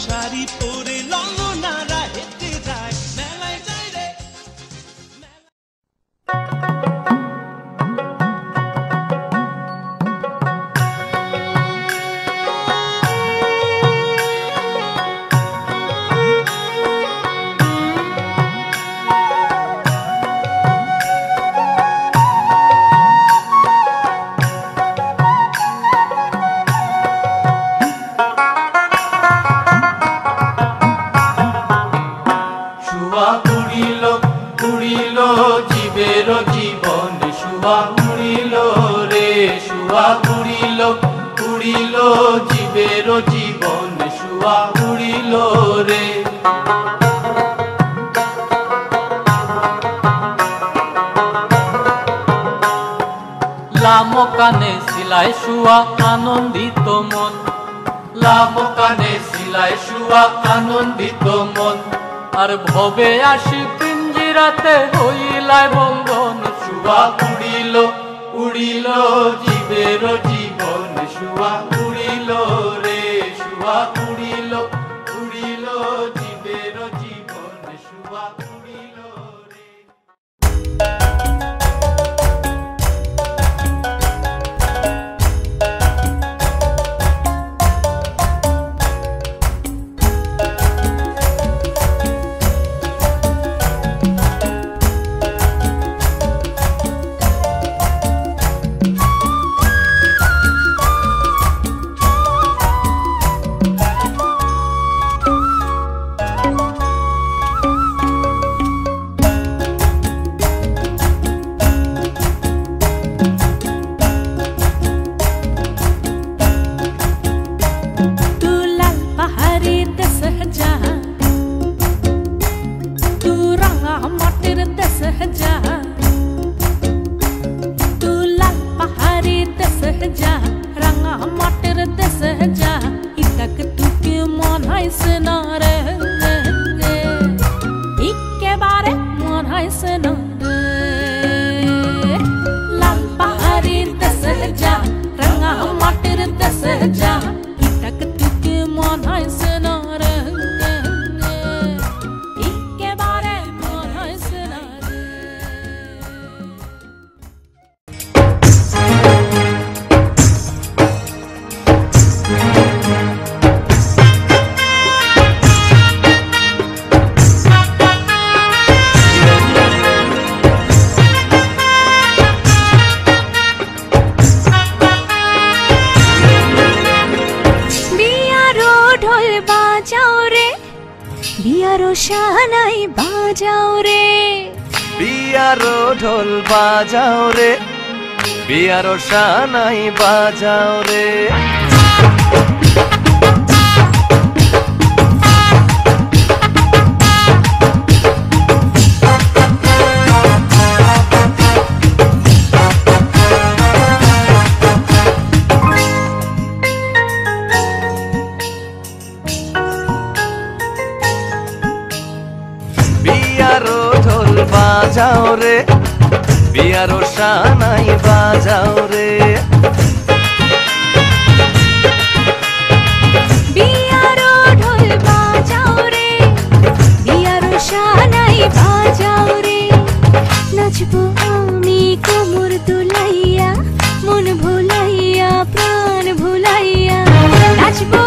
শাড়ি পরে লঙ্গনারা হেঁটে যায় মেলায় যায় রে। জীবন শুয়া উড়িল রে। লামকানে সিলাই শুয়া আনন্দিত মন, লামকানে সিলাই শুয়া আনন্দিত মন। আর ভবে আসি পিঞ্জিরাতে হইলাই বন্ধন। শুয়া উড়িল উড়িল জীবের জীবন শুয়া উড়িল রে। শুয়া উড়িল উড়িল জীবের জীবন শুয়া উড়িল রে। शानाई बाजाओ रे, बियारो ढोल बाजाओ रे, बियारो शानाई बाजाओ रे। बाजाओ रे, बियारो शानाई बाजाओ रे। बियारो ढोल बाजाओ रे, बियारो शानाई बाजाओ रे। नाचबो आमी कोमर दुलाइया, मन भुलाइया प्राण भुलाइया। नाचबो